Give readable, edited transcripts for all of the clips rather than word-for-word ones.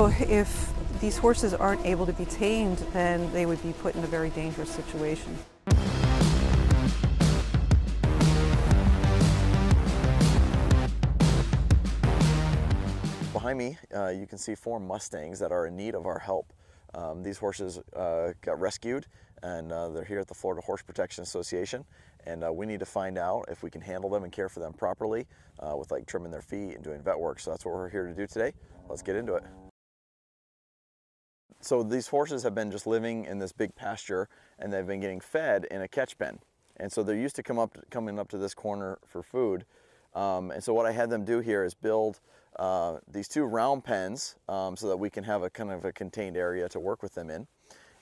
If these horses aren't able to be tamed, then they would be put in a very dangerous situation. Behind me, you can see 4 Mustangs that are in need of our help. These horses got rescued, and they're here at the Florida Horse Protection Association, and we need to find out if we can handle them and care for them properly with like trimming their feet and doing vet work. So that's what we're here to do today. Let's get into it. So these horses have been just living in this big pasture, and they've been getting fed in a catch pen. And so they're used to coming up to this corner for food. And so what I had them do here is build these 2 round pens so that we can have a kind of a contained area to work with them in.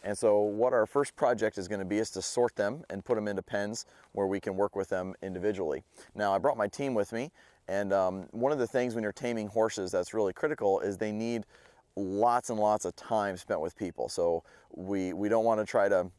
And so what our first project is going to be is to sort them and put them into pens where we can work with them individually. Now, I brought my team with me, and one of the things when you're taming horses that's really critical is they need lots and lots of time spent with people. So we don't want to try to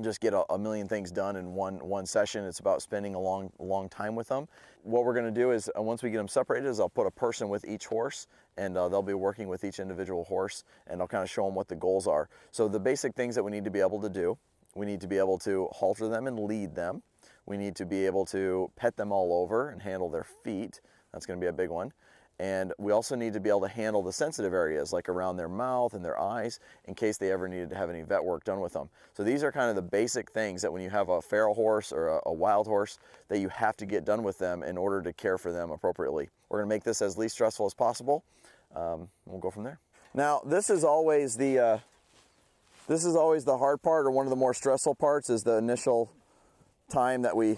just get a million things done in one session. It's about spending a long time with them. What we're going to do is once we get them separated is I'll put a person with each horse, and they'll be working with each individual horse, and I'll kind of show them what the goals are. So the basic things that we need to be able to do: we need to be able to halter them and lead them. We need to be able to pet them all over and handle their feet. That's going to be a big one. And we also need to be able to handle the sensitive areas, like around their mouth and their eyes, in case they ever needed to have any vet work done with them. So these are kind of the basic things that when you have a feral horse or a wild horse, that you have to get done with them in order to care for them appropriately. We're going to make this as least stressful as possible. We'll go from there. Now, this is always the hard part, or one of the more stressful parts, is the initial time that we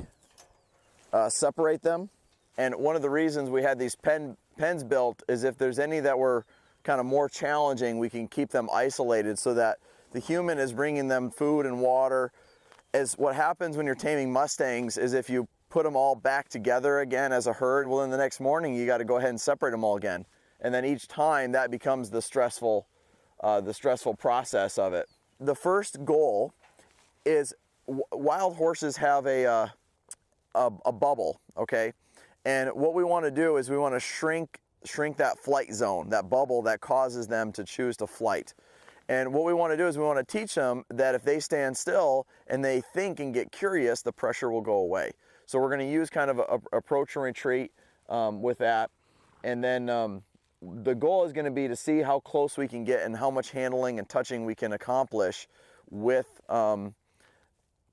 separate them. And one of the reasons we had these pens built is if there's any that were kind of more challenging, we can keep them isolated so that the human is bringing them food and water. As what happens when you're taming Mustangs is if you put them all back together again as a herd, well, then the next morning you got to go ahead and separate them all again. And then each time that becomes the stressful process of it. The first goal is wild horses have a bubble, okay? And what we want to do is we want to shrink that flight zone, that bubble that causes them to choose to flight. And what we want to do is we want to teach them that if they stand still and they think and get curious, the pressure will go away. So we're going to use kind of a approach and retreat with that. And then the goal is going to be to see how close we can get and how much handling and touching we can accomplish with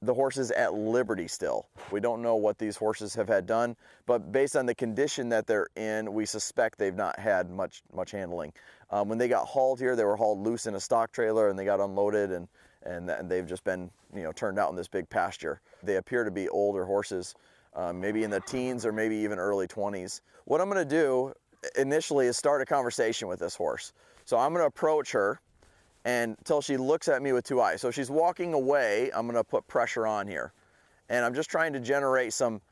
the horses at liberty still. We don't know what these horses have had done, but based on the condition that they're in, we suspect they've not had much handling. When they got hauled here, they were hauled loose in a stock trailer and they got unloaded, and they've just been, turned out in this big pasture. They appear to be older horses, maybe in the teens or maybe even early 20s. What I'm going to do initially is start a conversation with this horse. So I'm going to approach her until she looks at me with 2 eyes. So if she's walking away, I'm going to put pressure on here. And I'm just trying to generate some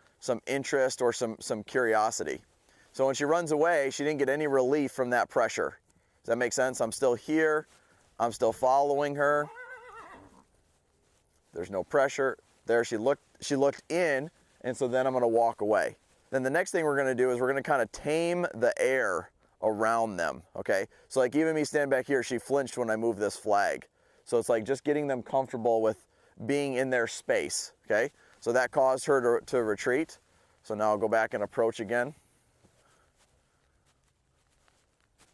interest or some curiosity. So when she runs away, she didn't get any relief from that pressure. Does that make sense? I'm still here. I'm still following her. There's no pressure. There she looked in, and so then I'm going to walk away. Then the next thing we're going to do is we're going to kind of tame the air around them, okay? So like even me standing back here, she flinched when I moved this flag. So it's like just getting them comfortable with being in their space, okay? So that caused her to retreat. So now I'll go back and approach again.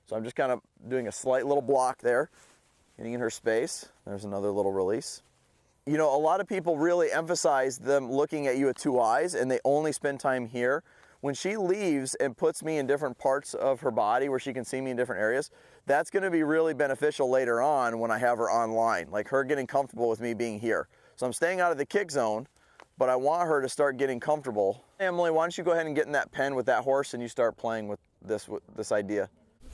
So I'm just kind of doing a slight little block there, getting in her space. There's another little release. A lot of people really emphasize them looking at you with 2 eyes, and they only spend time here. When she leaves and puts me in different parts of her body where she can see me in different areas, that's going to be really beneficial later on when I have her online, like her getting comfortable with me being here. So I'm staying out of the kick zone, but I want her to start getting comfortable. Emily, why don't you go ahead and get in that pen with that horse and you start playing with this idea.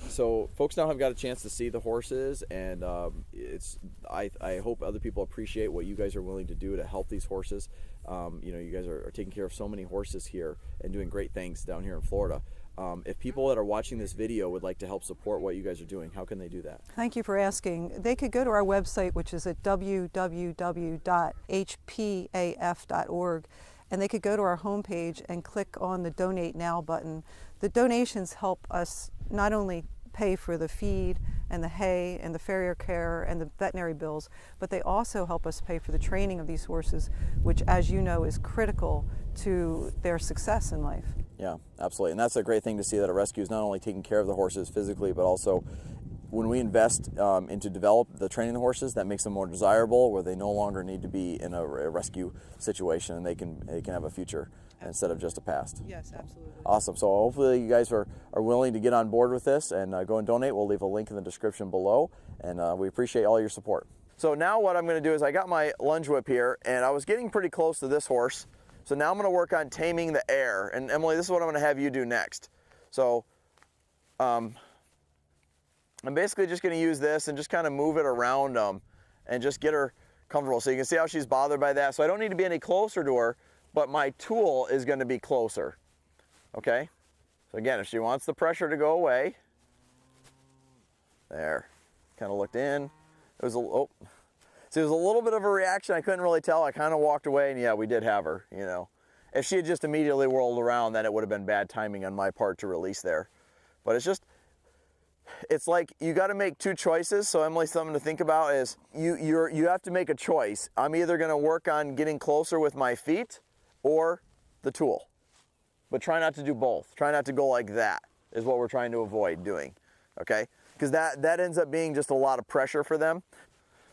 So folks now have got a chance to see the horses, and I hope other people appreciate what you guys are willing to do to help these horses. You guys are taking care of so many horses here and doing great things down here in Florida. If people that are watching this video would like to help support what you guys are doing, how can they do that? Thank you for asking. They could go to our website, which is at www.hpaf.org, and they could go to our homepage and click on the Donate Now button. The donations help us not only pay for the feed and the hay and the farrier care and the veterinary bills, but they also help us pay for the training of these horses, which, as you know, is critical to their success in life. Yeah, absolutely. And that's a great thing to see, that a rescue is not only taking care of the horses physically, but also when we invest into develop the training the horses, that makes them more desirable, where they no longer need to be in a rescue situation, and they can have a future instead of just a past. Yes, absolutely. Awesome. So hopefully you guys are willing to get on board with this and go and donate. We'll leave a link in the description below, and we appreciate all your support. So now what I'm going to do is, I got my lunge whip here, and I was getting pretty close to this horse. So now I'm going to work on taming the air. And Emily, this is what I'm going to have you do next. So I'm basically just going to use this and just kind of move it around and just get her comfortable. So you can see how she's bothered by that. So I don't need to be any closer to her, but my tool is going to be closer. Okay? So again, if she wants the pressure to go away, there, kind of looked in. It was so it was a little bit of a reaction. I couldn't really tell. I kind of walked away, and yeah, we did have her, you know. If she had just immediately whirled around, then it would have been bad timing on my part to release there. But it's like you got to make two choices. So Emily, something to think about is you have to make a choice. I'm either going to work on getting closer with my feet or the tool. But try not to do both. Try not to go like that, is what we're trying to avoid doing, okay? Because that ends up being just a lot of pressure for them.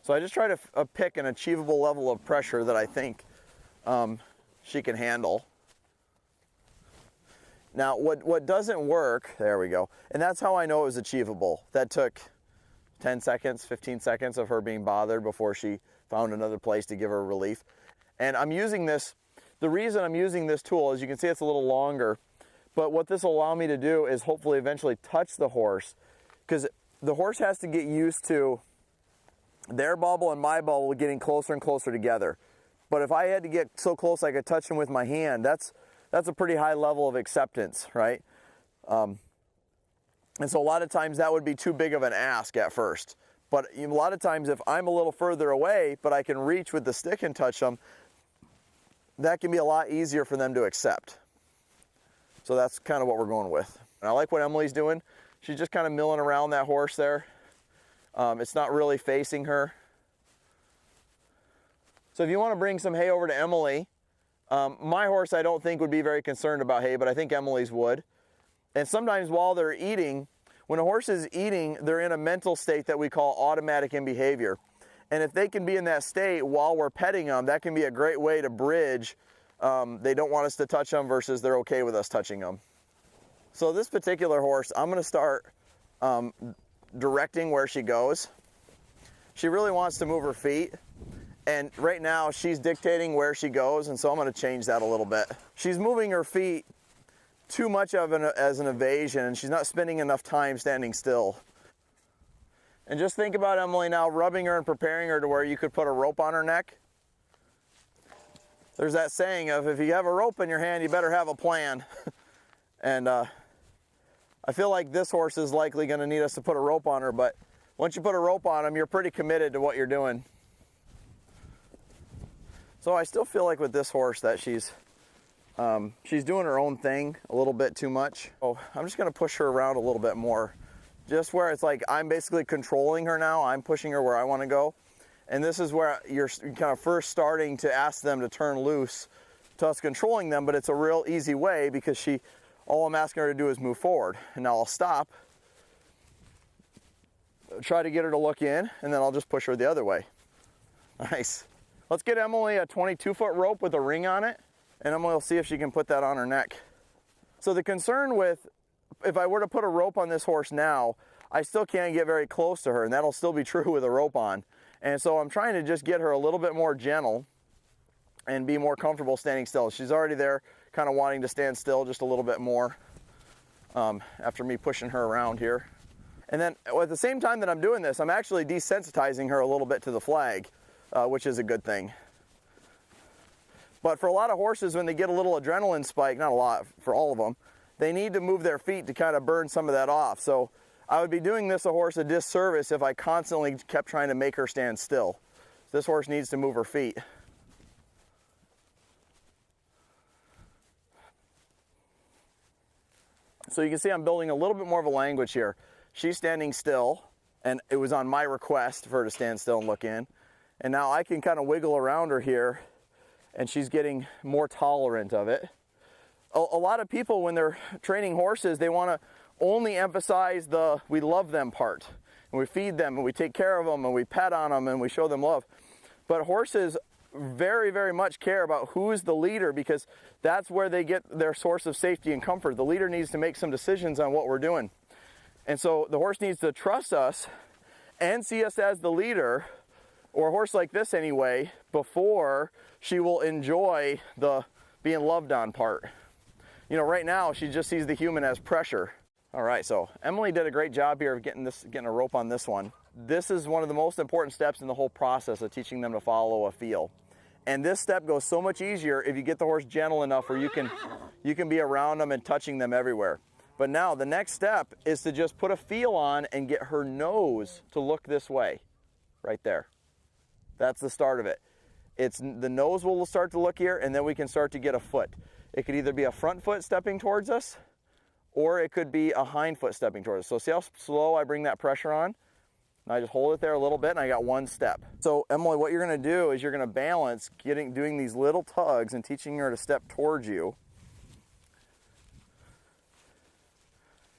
So I just try to pick an achievable level of pressure that I think she can handle. Now, what doesn't work, there we go, and that's how I know it was achievable. That took 10 seconds, 15 seconds of her being bothered before she found another place to give her relief. And I'm using this, the reason I'm using this tool is, you can see it's a little longer, but what this will allow me to do is hopefully eventually touch the horse, because the horse has to get used to their bubble and my bubble getting closer and closer together. But if I had to get so close I could touch them with my hand, that's a pretty high level of acceptance, right? And so a lot of times that would be too big of an ask at first. But a lot of times if I'm a little further away, but I can reach with the stick and touch them, that can be a lot easier for them to accept. So that's kind of what we're going with. And I like what Emily's doing. She's just kind of milling around that horse there. It's not really facing her. So if you want to bring some hay over to Emily, my horse I don't think would be very concerned about hay, but I think Emily's would. And sometimes while they're eating, when a horse is eating, they're in a mental state that we call automatic in behavior. And if they can be in that state while we're petting them, that can be a great way to bridge. They don't want us to touch them versus they're okay with us touching them. So this particular horse, I'm going to start directing where she goes. She really wants to move her feet, and right now she's dictating where she goes, and so I'm going to change that a little bit. She's moving her feet too much as an evasion, and she's not spending enough time standing still. And just think about Emily now rubbing her and preparing her to where you could put a rope on her neck. There's that saying of, if you have a rope in your hand, you better have a plan. And I feel like this horse is likely going to need us to put a rope on her, but once you put a rope on him, you're pretty committed to what you're doing. So I still feel like with this horse that she's doing her own thing a little bit too much. Oh, I'm just going to push her around a little bit more, just where it's like I'm basically controlling her now. I'm pushing her where I want to go. And this is where you're kind of first starting to ask them to turn loose to us controlling them, but it's a real easy way because all I'm asking her to do is move forward. And now I'll stop, try to get her to look in, and then I'll just push her the other way. Nice. Let's get Emily a 22-foot rope with a ring on it, and Emily will see if she can put that on her neck. So the concern with, if I were to put a rope on this horse now, I still can't get very close to her, and that'll still be true with a rope on. And so I'm trying to just get her a little bit more gentle and be more comfortable standing still. She's already there kind of wanting to stand still just a little bit more after me pushing her around here. And then at the same time that I'm doing this, I'm actually desensitizing her a little bit to the flag, which is a good thing. But for a lot of horses, when they get a little adrenaline spike, not a lot, for all of them, they need to move their feet to kind of burn some of that off. So I would be doing this horse a disservice if I constantly kept trying to make her stand still. This horse needs to move her feet. So you can see I'm building a little bit more of a language here. she's standing still, and it was on my request for her to stand still and look in. And now I can kind of wiggle around her here, and she's getting more tolerant of it. A lot of people, when they're training horses, they want to only emphasize the we love them part. And we feed them, and we take care of them, and we pet on them, and we show them love. But horses very, very much care about who's the leader, because that's where they get their source of safety and comfort. The leader needs to make some decisions on what we're doing. And so the horse needs to trust us and see us as the leader, or a horse like this anyway, before she will enjoy the being loved on part. You know, right now she just sees the human as pressure. All right, so Emily did a great job here of getting a rope on this one. This is one of the most important steps in the whole process of teaching them to follow a feel. And this step goes so much easier if you get the horse gentle enough where you can be around them and touching them everywhere. But now the next step is to just put a feel on and get her nose to look this way, right there. That's the start of it. The nose will start to look here, and then we can start to get a foot. It could either be a front foot stepping towards us, or it could be a hind foot stepping towards us. So see how slow I bring that pressure on? And I just hold it there a little bit, and I got one step. So Emily, what you're gonna do is you're gonna balance doing these little tugs and teaching her to step towards you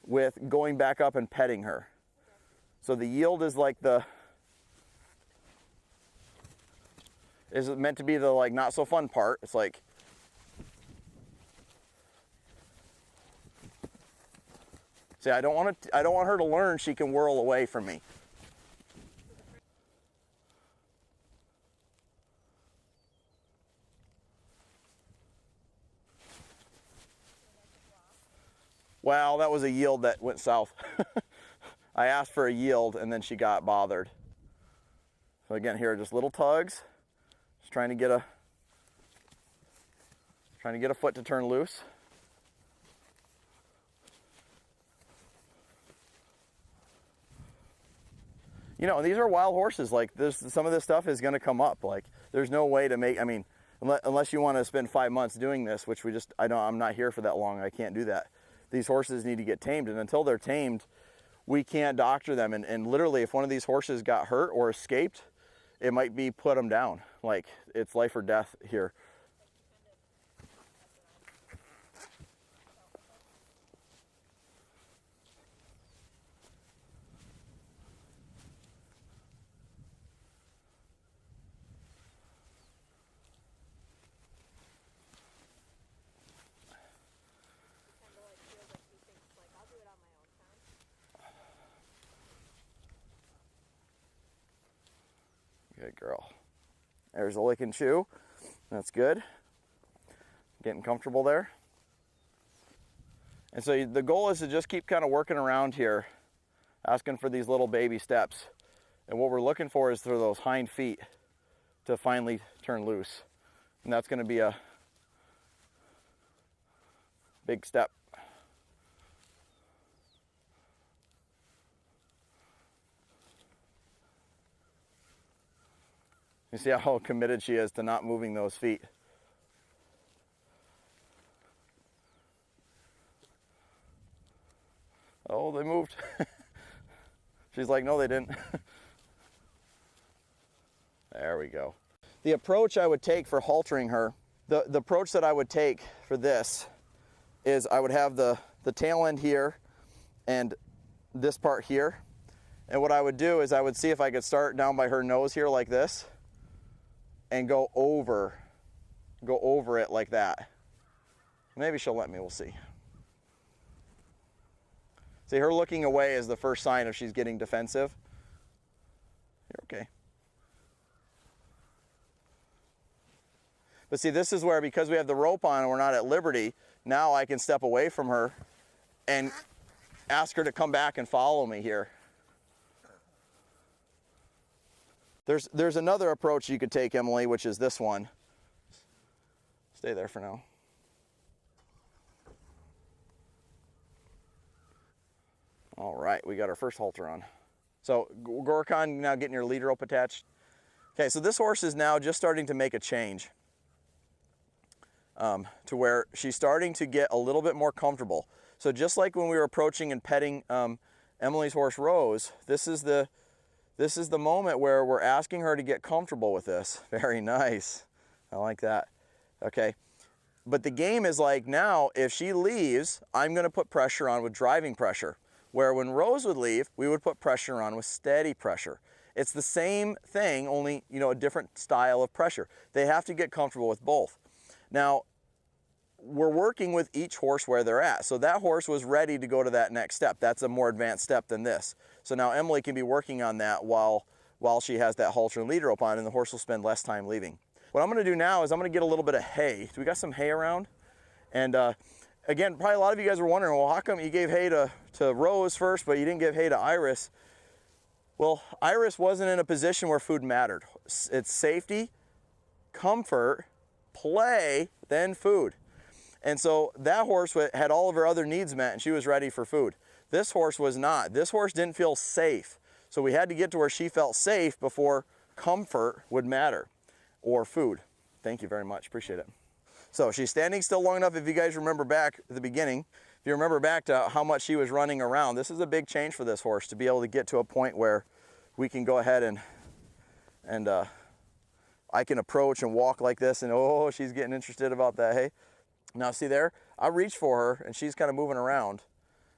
with going back up and petting her. So the yield is like is meant to be the like not so fun part. It's like, see, I don't want her to learn she can whirl away from me. Well, that was a yield that went south. I asked for a yield, and then she got bothered. So again, here are just little tugs. Just trying to get a foot to turn loose. You know, these are wild horses. Like, some of this stuff is going to come up. Like, there's no way to make, I mean, unless you want to spend 5 months doing this, which I'm not here for that long. I can't do that. These horses need to get tamed, and until they're tamed, we can't doctor them. And literally, if one of these horses got hurt or escaped, it might be put them down. Like, it's life or death here. Good girl. There's a lick and chew. That's good. Getting comfortable there. And so the goal is to just keep kind of working around here, asking for these little baby steps. And what we're looking for is for those hind feet to finally turn loose. And that's going to be a big step. You see how committed she is to not moving those feet. Oh, they moved. She's like, no, they didn't. There we go. The approach I would take for haltering her, the approach that I would take for this is I would have the tail end here and this part here. And what I would do is I would see if I could start down by her nose here like this, and go over it like that. Maybe she'll let me, we'll see. See, her looking away is the first sign of she's getting defensive. You're okay. But see, this is where, because we have the rope on and we're not at liberty, now I can step away from her and ask her to come back and follow me here. There's another approach you could take, Emily, which is this one. Stay there for now. All right, we got our first halter on. So Gorkon, now getting your lead rope attached. Okay, so this horse is now just starting to make a change to where she's starting to get a little bit more comfortable. So just like when we were approaching and petting Emily's horse Rose, this is the moment where we're asking her to get comfortable with this. Very nice. I like that. Okay. But the game is like, now if she leaves, I'm going to put pressure on with driving pressure. Where when Rose would leave, we would put pressure on with steady pressure. It's the same thing, only, you know, a different style of pressure. They have to get comfortable with both. Now, we're working with each horse where they're at. So that horse was ready to go to that next step. That's a more advanced step than this. So now Emily can be working on that while she has that halter and lead rope on, and the horse will spend less time leaving. What I'm going to do now is I'm going to get a little bit of hay. Do we got some hay around? And again, probably a lot of you guys were wondering, well, how come you gave hay to Rose first, but you didn't give hay to Iris? Well, Iris wasn't in a position where food mattered. It's safety, comfort, play, then food. And so that horse had all of her other needs met, and she was ready for food. This horse was not. This horse didn't feel safe. So we had to get to where she felt safe before comfort would matter, or food. Thank you very much, appreciate it. So she's standing still long enough. If you guys remember back at the beginning, if you remember back to how much she was running around, this is a big change for this horse to be able to get to a point where we can go ahead and I can approach and walk like this, and oh, she's getting interested about that hay. Now see there, I reach for her and she's kind of moving around.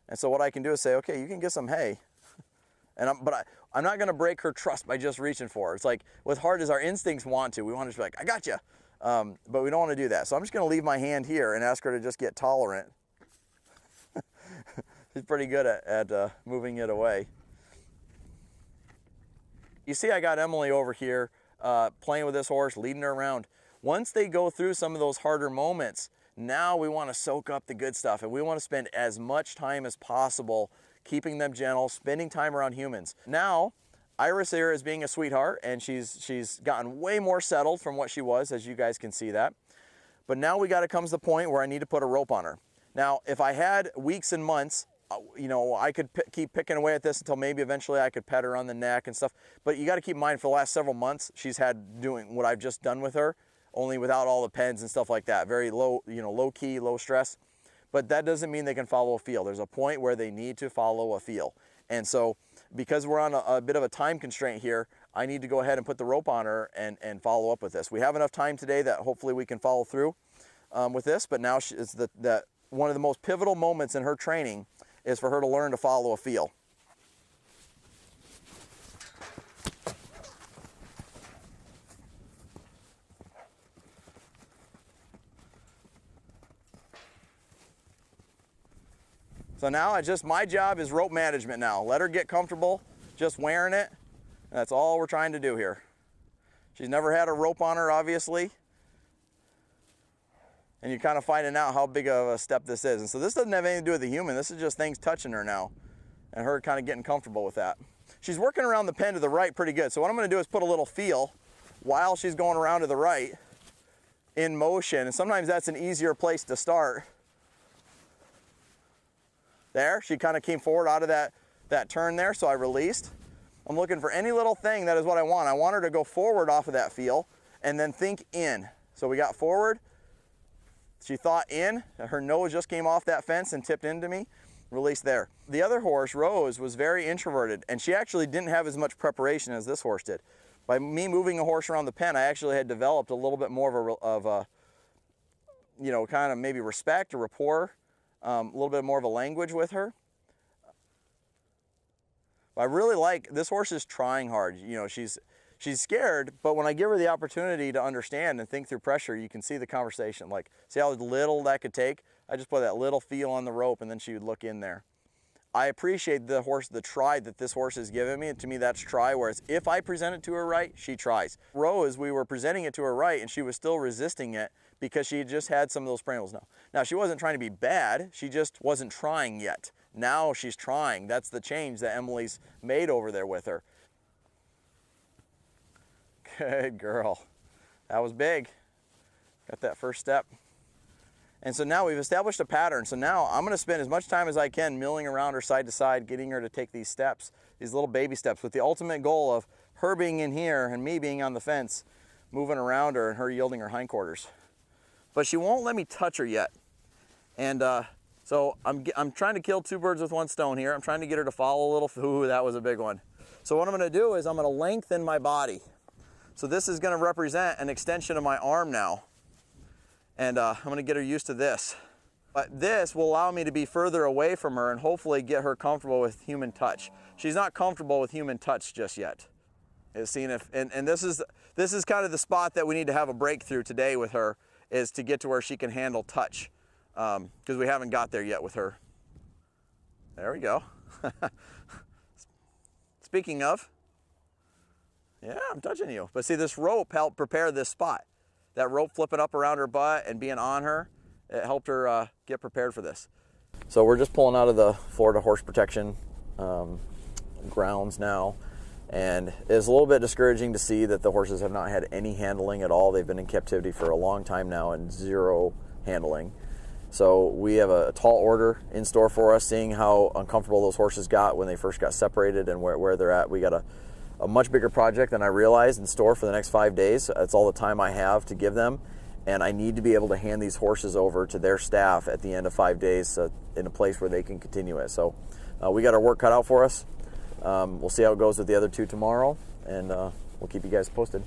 And so what I can do is say, okay, you can get some hay. But I'm not gonna break her trust by just reaching for her. It's like, with hard as our instincts want to, we want to be like, I got you. But we don't want to do that. So I'm just gonna leave my hand here and ask her to just get tolerant. She's pretty good at moving it away. You see, I got Emily over here playing with this horse, leading her around. Once they go through some of those harder moments, now we want to soak up the good stuff, and we want to spend as much time as possible keeping them gentle, spending time around humans. Now, Iris here is being a sweetheart, and she's gotten way more settled from what she was, as you guys can see that. But now we got to come to the point where I need to put a rope on her. Now, if I had weeks and months, you know, I could keep picking away at this until maybe eventually I could pet her on the neck and stuff. But you got to keep in mind, for the last several months, she's had doing what I've just done with her, only without all the pens and stuff like that. Very low, you know, low key, low stress. But that doesn't mean they can follow a feel. There's a point where they need to follow a feel. And so, because we're on a bit of a time constraint here, I need to go ahead and put the rope on her and follow up with this. We have enough time today that hopefully we can follow through with this, but now it's one of the most pivotal moments in her training is for her to learn to follow a feel. So now my job is rope management now. Let her get comfortable just wearing it. That's all we're trying to do here. She's never had a rope on her, obviously. And you're kind of finding out how big of a step this is. And so this doesn't have anything to do with the human. This is just things touching her now and her kind of getting comfortable with that. She's working around the pen to the right pretty good. So what I'm going to do is put a little feel while she's going around to the right in motion. And sometimes that's an easier place to start. There, she kind of came forward out of that turn there, so I released. I'm looking for any little thing that is what I want. I want her to go forward off of that feel and then think in. So we got forward, she thought in, her nose just came off that fence and tipped into me, released there. The other horse, Rose, was very introverted, and she actually didn't have as much preparation as this horse did. By me moving a horse around the pen, I actually had developed a little bit more of a you know, kind of maybe respect or rapport. A little bit more of a language with her. I really like, this horse is trying hard. You know, she's scared, but when I give her the opportunity to understand and think through pressure, you can see the conversation. Like, see how little that could take? I just put that little feel on the rope and then she would look in there. I appreciate the try that this horse has given me. And to me, that's try, whereas if I present it to her right, she tries. Rose, we were presenting it to her right and she was still resisting it because she just had some of those perennials now. Now, she wasn't trying to be bad, she just wasn't trying yet. Now she's trying. That's the change that Emily's made over there with her. Good girl. That was big. Got that first step. And so now we've established a pattern. So now I'm going to spend as much time as I can milling around her side to side, getting her to take these steps, these little baby steps, with the ultimate goal of her being in here and me being on the fence, moving around her and her yielding her hindquarters. But she won't let me touch her yet. And so So I'm trying to kill 2 birds with 1 stone here. I'm trying to get her to follow a little, ooh, that was a big one. So what I'm gonna do is I'm gonna lengthen my body. So this is gonna represent an extension of my arm now. And I'm gonna get her used to this. But this will allow me to be further away from her and hopefully get her comfortable with human touch. She's not comfortable with human touch just yet. Seeing if, and this is kind of the spot that we need to have a breakthrough today with her, is to get to where she can handle touch. Because we haven't got there yet with her. There we go. Speaking of, yeah, I'm touching you. But see, this rope helped prepare this spot. That rope flipping up around her butt and being on her, it helped her get prepared for this. So we're just pulling out of the Florida horse protection grounds now. And it's a little bit discouraging to see that the horses have not had any handling at all. They've been in captivity for a long time now and 0 handling. So we have a tall order in store for us, seeing how uncomfortable those horses got when they first got separated and where they're at. We got a much bigger project than I realized in store for the next 5 days. That's all the time I have to give them. And I need to be able to hand these horses over to their staff at the end of 5 days in a place where they can continue it. So we got our work cut out for us. We'll see how it goes with the other 2 tomorrow, and we'll keep you guys posted.